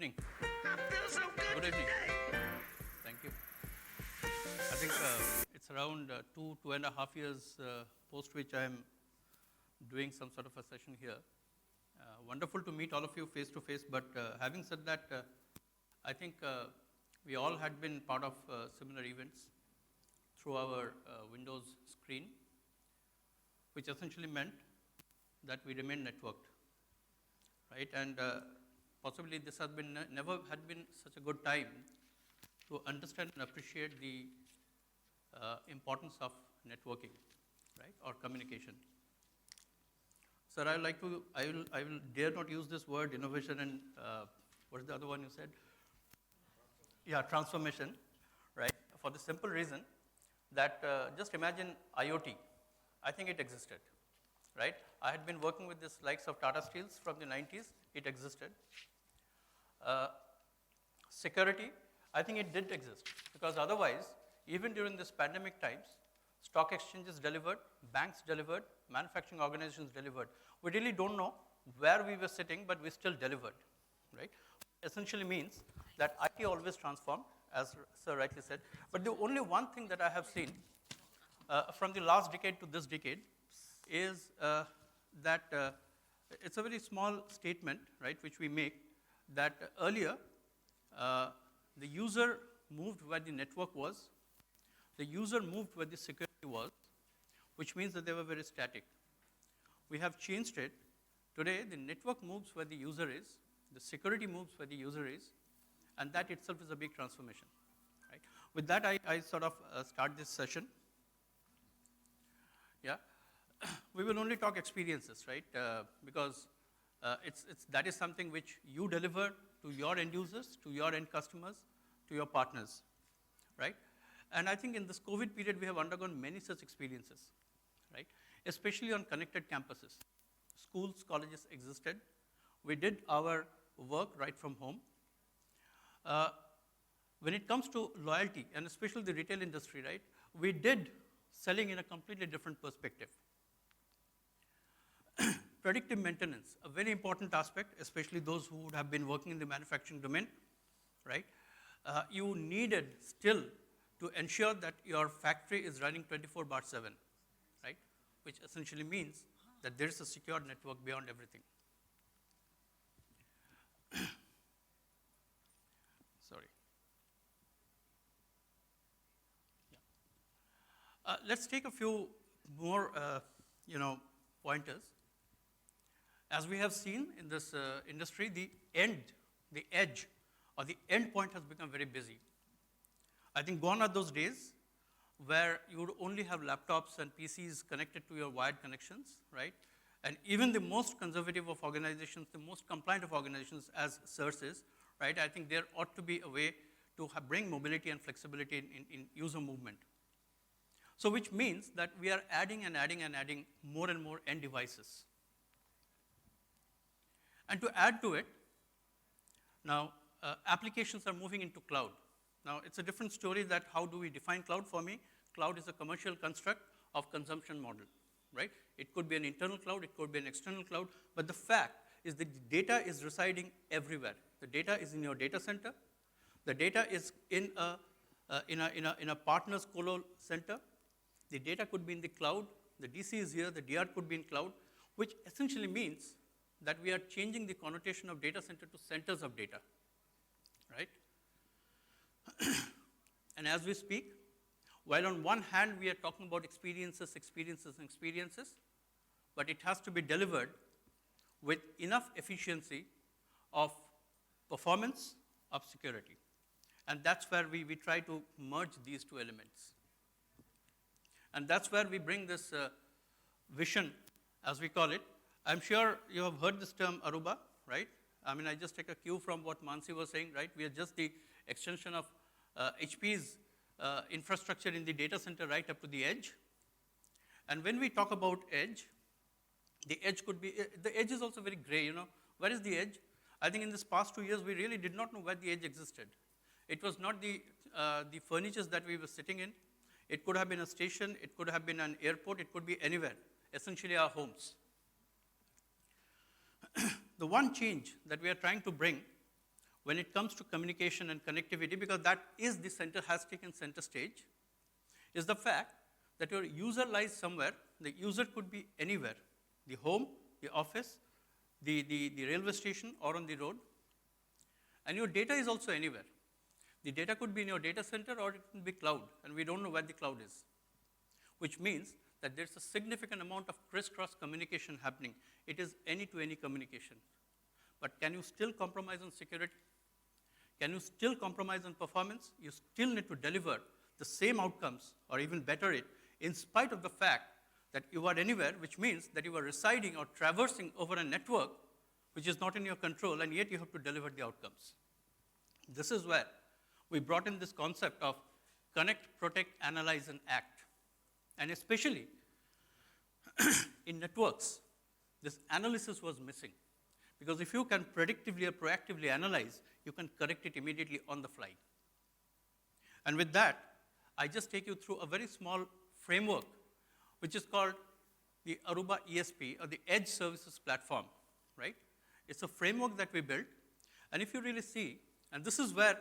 evening. I feel so good. Good evening. Today. Thank you. I think it's around 2.5 years post which I am doing some sort of a session here. Wonderful to meet all of you face to face, but having said that, I think we all had been part of similar events through our Windows screen, which essentially meant that we remained networked, right? And possibly this has been never had been such a good time to understand and appreciate the importance of networking, right, or communication. Sir, I will dare not use this word innovation and what is the other one you said? Yeah, transformation, right? For the simple reason that just imagine IoT. I think it existed, right? I had been working with this likes of Tata Steels from the 90s. It existed. Security, I think it did exist because otherwise, even during this pandemic times, stock exchanges delivered, banks delivered, manufacturing organizations delivered. We really don't know where we were sitting, but we still delivered, right? Essentially means that IT always transformed, as Sir rightly said. But the only one thing that I have seen from the last decade to this decade is that it's a very small statement, right, which we make, that earlier the user moved where the network was, the user moved where the security was, which means that they were very static. We have changed it. Today, the network moves where the user is, the security moves where the user is, and that itself is a big transformation. Right? With that, I sort of start this session. Yeah, we will only talk experiences, right? Because that is something which you deliver to your end users, to your end customers, to your partners, right? And I think in this COVID period, we have undergone many such experiences, right? Especially on connected campuses. Schools, colleges existed. We did our work right from home. When it comes to loyalty, and especially the retail industry, right, we did selling in a completely different perspective. Predictive maintenance, a very important aspect, especially those who would have been working in the manufacturing domain, right? You needed still to ensure that your factory is running 24/7, right? Which essentially means that there is a secure network beyond everything. Sorry. Yeah. Let's take a few more, pointers. As we have seen in this industry, the edge, or the end point has become very busy. I think gone are those days where you would only have laptops and PCs connected to your wired connections, right? And even the most conservative of organizations, the most compliant of organizations as CERS is, right? I think there ought to be a way to bring mobility and flexibility in user movement. So which means that we are adding and adding and adding more and more end devices. And to add to it, now applications are moving into cloud. Now it's a different story that how do we define cloud for me? Cloud is a commercial construct of consumption model, right? It could be an internal cloud, it could be an external cloud, but the fact is that the data is residing everywhere. The data is in your data center. The data is in a partner's colo center. The data could be in the cloud. The DC is here. The DR could be in cloud, which essentially means that we are changing the connotation of data center to centers of data, right? And as we speak, while on one hand we are talking about experiences, but it has to be delivered with enough efficiency of performance, of security. And that's where we try to merge these two elements. And that's where we bring this vision, as we call it. I'm sure you have heard this term Aruba, right? I mean, I just take a cue from what Mansi was saying, right? We are just the extension of HP's infrastructure in the data center right up to the edge. And when we talk about edge, the edge could be, the edge is also very gray, you know. Where is the edge? I think in this past 2 years, we really did not know where the edge existed. It was not the furnitures that we were sitting in. It could have been a station, it could have been an airport, it could be anywhere, essentially our homes. The one change that we are trying to bring when it comes to communication and connectivity, because that is has taken center stage, is the fact that your user lies somewhere. The user could be anywhere, the home, the office, the railway station, or on the road. And your data is also anywhere. The data could be in your data center, or it could be cloud, and we don't know where the cloud is, which means that there's a significant amount of crisscross communication happening. It is any-to-any communication. But can you still compromise on security? Can you still compromise on performance? You still need to deliver the same outcomes, or even better it, in spite of the fact that you are anywhere, which means that you are residing or traversing over a network which is not in your control, and yet you have to deliver the outcomes. This is where we brought in this concept of connect, protect, analyze, and act. And especially in networks, this analysis was missing. Because if you can predictively or proactively analyze, you can correct it immediately on the fly. And with that, I just take you through a very small framework, which is called the Aruba ESP, or the Edge Services Platform, right? It's a framework that we built. And if you really see, and this is where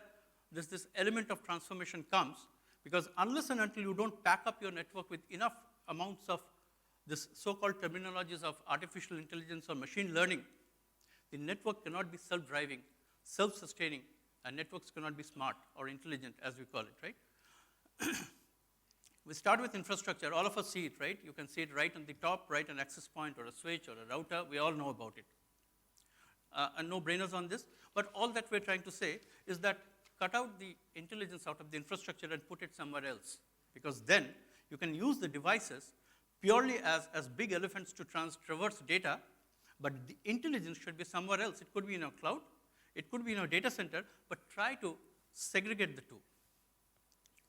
this element of transformation comes, because unless and until you don't pack up your network with enough amounts of this so-called terminologies of artificial intelligence or machine learning, the network cannot be self-driving, self-sustaining, and networks cannot be smart or intelligent, as we call it, right? We start with infrastructure. All of us see it, right? You can see it right on the top, right, an access point or a switch or a router. We all know about it. And no brainers on this. But all that we're trying to say is that cut out the intelligence out of the infrastructure and put it somewhere else. Because then you can use the devices purely as big elephants to traverse data, but the intelligence should be somewhere else. It could be in a cloud, it could be in a data center, but try to segregate the two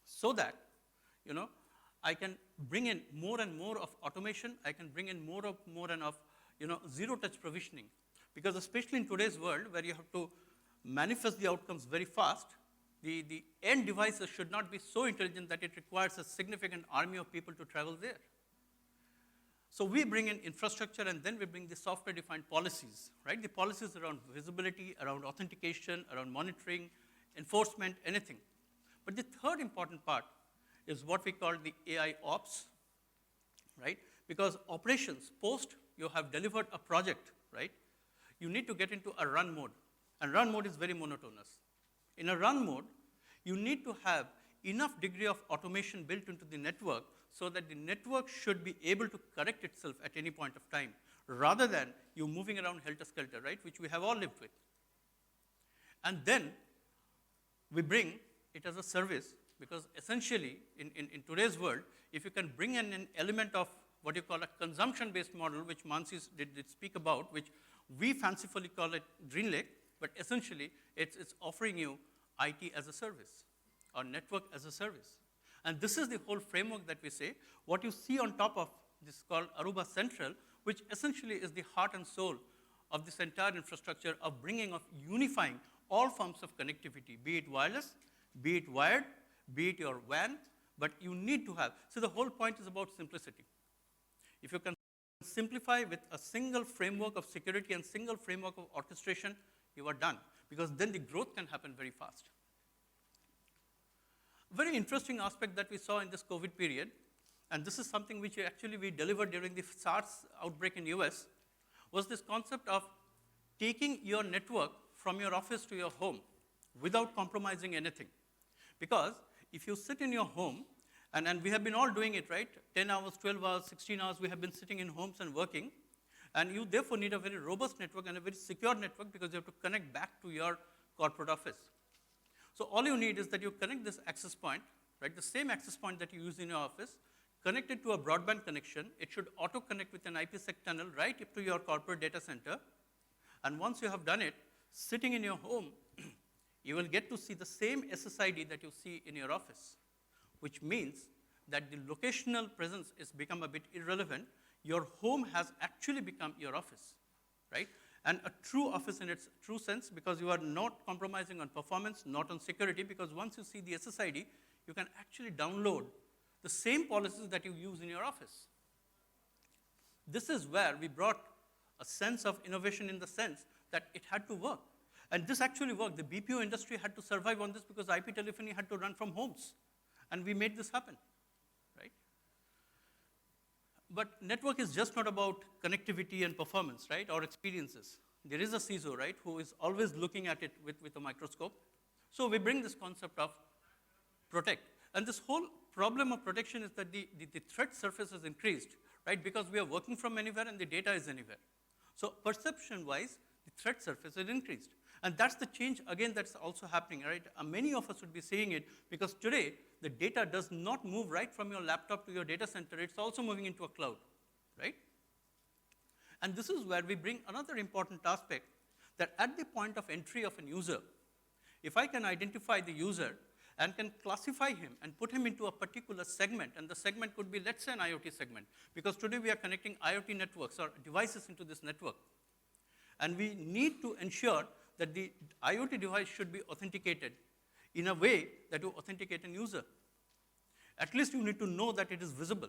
so that, I can bring in more and more of automation. I can bring in more and of zero-touch provisioning. Because especially in today's world, where you have to manifest the outcomes very fast, the end devices should not be so intelligent that it requires a significant army of people to travel there. So we bring in infrastructure, and then we bring the software-defined policies, right? The policies around visibility, around authentication, around monitoring, enforcement, anything. But the third important part is what we call the AI ops, right? Because operations, post you have delivered a project, right? You need to get into a run mode. And run mode is very monotonous. In a run mode, you need to have enough degree of automation built into the network so that the network should be able to correct itself at any point of time, rather than you moving around helter-skelter, right, which we have all lived with. And then we bring it as a service, because essentially, in today's world, if you can bring in an element of what you call a consumption-based model, which Mansi did speak about, which we fancifully call it GreenLake, but essentially, it's offering you IT as a service, or network as a service. And this is the whole framework that we say. What you see on top of this is called Aruba Central, which essentially is the heart and soul of this entire infrastructure of unifying all forms of connectivity, be it wireless, be it wired, be it your WAN, but you need to have. So the whole point is about simplicity. If you can simplify with a single framework of security and single framework of orchestration, you are done, because then the growth can happen very fast. Very interesting aspect that we saw in this COVID period, and this is something which actually we delivered during the SARS outbreak in US, was this concept of taking your network from your office to your home without compromising anything. Because if you sit in your home, and we have been all doing it, right? 10 hours, 12 hours, 16 hours, we have been sitting in homes and working, and you therefore need a very robust network and a very secure network, because you have to connect back to your corporate office. So all you need is that you connect this access point, right? The same access point that you use in your office, connect it to a broadband connection. It should auto-connect with an IPsec tunnel right up to your corporate data center. And once you have done it, sitting in your home, you will get to see the same SSID that you see in your office, which means that the locational presence is become a bit irrelevant. Your home has actually become your office, right? And a true office in its true sense, because you are not compromising on performance, not on security, because once you see the SSID, you can actually download the same policies that you use in your office. This is where we brought a sense of innovation, in the sense that it had to work. And this actually worked. The BPO industry had to survive on this because IP telephony had to run from homes. And we made this happen, right? But network is just not about connectivity and performance, right, or experiences. There is a CISO, right, who is always looking at it with a microscope. So we bring this concept of protect. And this whole problem of protection is that the threat surface has increased, right, because we are working from anywhere and the data is anywhere. So perception-wise, the threat surface has increased. And that's the change, again, that's also happening, right? Many of us would be seeing it because today, the data does not move right from your laptop to your data center. It's also moving into a cloud, right? And this is where we bring another important aspect, that at the point of entry of a user, if I can identify the user and can classify him and put him into a particular segment, and the segment could be, let's say, an IoT segment, because today we are connecting IoT networks or devices into this network. And we need to ensure that the IoT device should be authenticated in a way that you authenticate an user. At least you need to know that it is visible,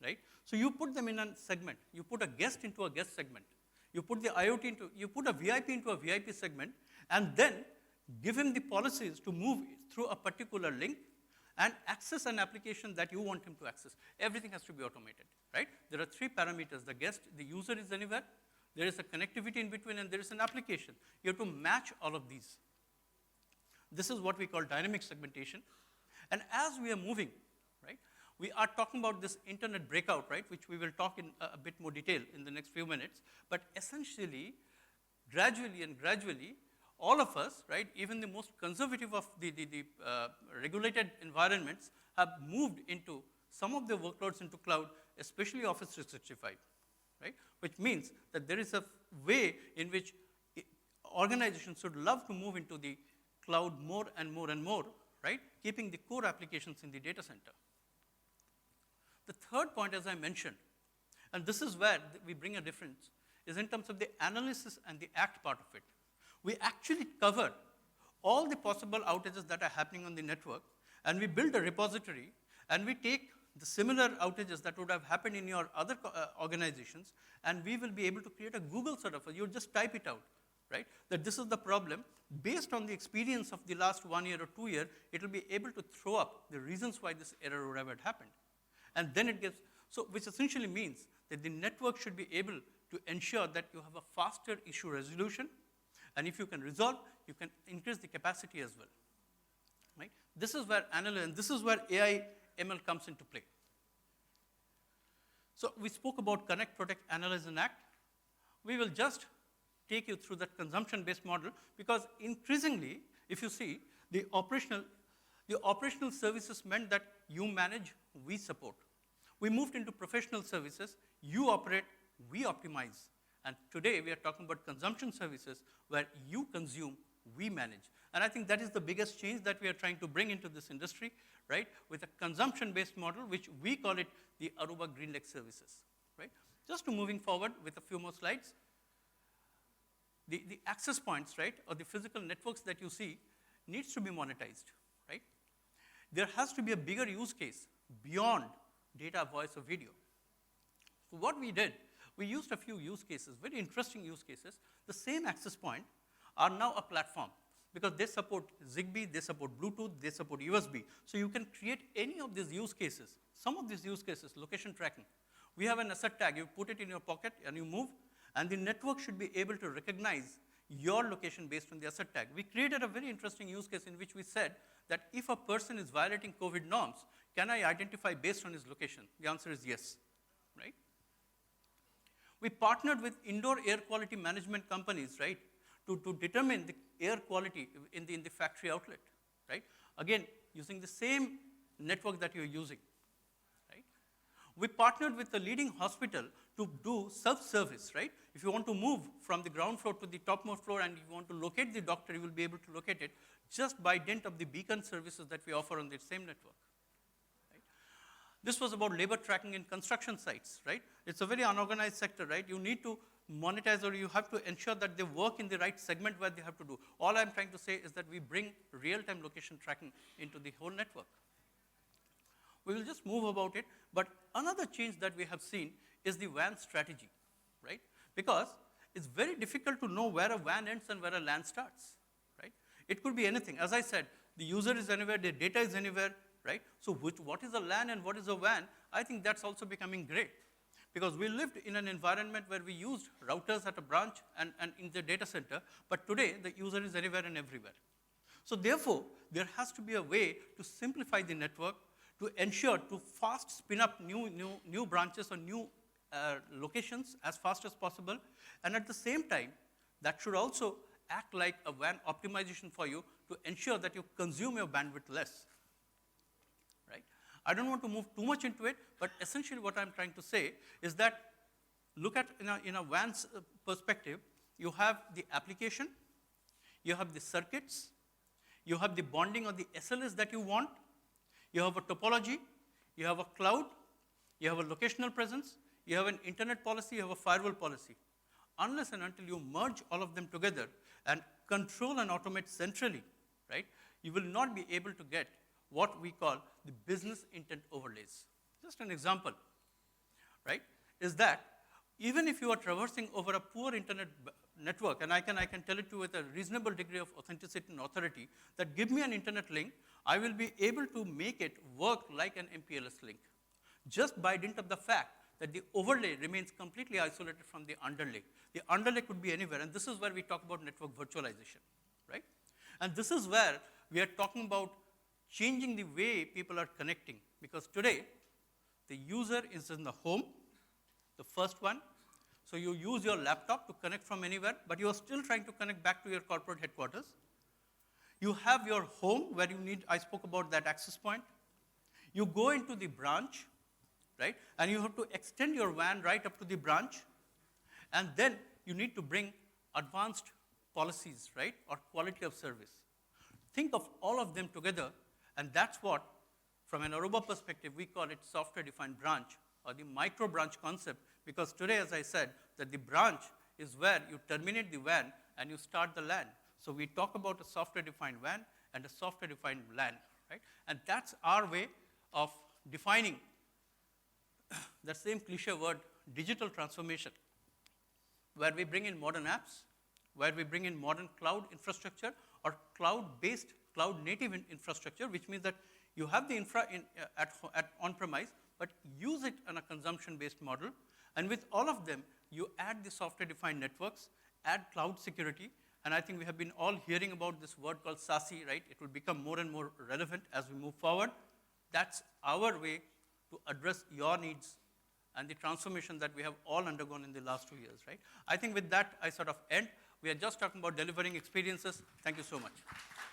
right? So you put them in a segment. You put a guest into a guest segment. You put the IoT into, you put a VIP into a VIP segment, and then give him the policies to move through a particular link and access an application that you want him to access. Everything has to be automated, right? There are 3 parameters. The guest, the user is anywhere, there is a connectivity in between, and there is an application. You have to match all of these. This is what we call dynamic segmentation. And as we are moving, right, we are talking about this internet breakout, right, which we will talk in a bit more detail in the next few minutes. But essentially, gradually, all of us, right, even the most conservative of the regulated environments have moved into some of their workloads into cloud, especially Office 365, right? Which means that there is a way in which organizations should love to move into the cloud more and more and more, right? Keeping the core applications in the data center. The third point, as I mentioned, and this is where we bring a difference, is in terms of the analysis and the act part of it. We actually cover all the possible outages that are happening on the network, and we build a repository, and we take the similar outages that would have happened in your other organizations, and we will be able to create a Google sort of, you just type it out, right? That this is the problem. Based on the experience of the last 1 year or 2 years, it will be able to throw up the reasons why this error would have happened. And then it gets, so which essentially means that the network should be able to ensure that you have a faster issue resolution, and if you can resolve, you can increase the capacity as well, right? This is where and this is where AI ML comes into play. So we spoke about connect, protect, analyze, and act. We will just take you through that consumption-based model, because increasingly, if you see, the operational services meant that you manage, we support. We moved into professional services, you operate, we optimize. And today we are talking about consumption services where you consume, we manage. And I think that is the biggest change that we are trying to bring into this industry, right? With a consumption-based model, which we call it the Aruba GreenLake services, right? Just to moving forward with a few more slides. The access points, right, or the physical networks that you see needs to be monetized, right? There has to be a bigger use case beyond data, voice, or video. So what we did, we used a few use cases, very interesting use cases. The same access point are now a platform, because they support Zigbee, they support Bluetooth, they support USB. So you can create any of these use cases. Some of these use cases, location tracking. We have an asset tag, you put it in your pocket and you move, and the network should be able to recognize your location based on the asset tag. We created a very interesting use case in which we said that if a person is violating COVID norms, can I identify based on his location? The answer is yes, right? We partnered with indoor air quality management companies, right, to determine the air quality in the factory outlet, right? Again, using the same network that you're using, right? We partnered with a leading hospital to do self-service, right? If you want to move from the ground floor to the topmost floor and you want to locate the doctor, you will be able to locate it just by dint of the beacon services that we offer on the same network. This was about labor tracking in construction sites, right? It's a very unorganized sector, right? You need to monetize, or you have to ensure that they work in the right segment where they have to do. All I'm trying to say is that we bring real-time location tracking into the whole network. We will just move about it, but another change that we have seen is the WAN strategy, right? Because it's very difficult to know where a WAN ends and where a LAN starts, It could be anything. As I said, the user is anywhere, the data is anywhere, right? So what is a LAN and what is a WAN? I think that's also becoming great. Because we lived in an environment where we used routers at a branch and in the data center, but today the user is anywhere and everywhere. So therefore, there has to be a way to simplify the network, to ensure to fast spin up new branches or new locations as fast as possible, and at the same time, that should also act like a WAN optimization for you to ensure that you consume your bandwidth less. Right? I don't want to move too much into it, but essentially what I'm trying to say is that look at in a WAN's perspective, you have the application, you have the circuits, you have the bonding or the SLAs that you want, you have a topology, you have a cloud, you have a locational presence, you have an internet policy, you have a firewall policy. Unless and until you merge all of them together and control and automate centrally, right, you will not be able to get what we call the business intent overlays. Just an example, right, is that even if you are traversing over a poor internet network, and I can tell it to you with a reasonable degree of authenticity and authority, that give me an internet link, I will be able to make it work like an MPLS link, just by dint of the fact that the overlay remains completely isolated from the underlay. The underlay could be anywhere, and this is where we talk about network virtualization, right? And this is where we are talking about changing the way people are connecting, because today, the user is in the home, the first one. So you use your laptop to connect from anywhere, but you are still trying to connect back to your corporate headquarters. You have your home where you need, I spoke about that access point. You go into the branch, right? And you have to extend your WAN right up to the branch. And then you need to bring advanced policies, right? Or quality of service. Think of all of them together, and that's what, from an Aruba perspective, we call it software-defined branch, or the micro-branch concept, because today, as I said, that the branch is where you terminate the WAN and you start the LAN. So we talk about a software-defined WAN and a software-defined LAN, right? And that's our way of defining that same cliche word, digital transformation, where we bring in modern apps, where we bring in modern cloud infrastructure or cloud-based, cloud-native infrastructure, which means that you have the infra at on-premise, but use it on a consumption-based model. And with all of them, you add the software-defined networks, add cloud security, and I think we have been all hearing about this word called SASE, right? It will become more and more relevant as we move forward. That's our way to address your needs and the transformation that we have all undergone in the last 2 years, right? I think with that, I sort of end. We are just talking about delivering experiences. Thank you so much.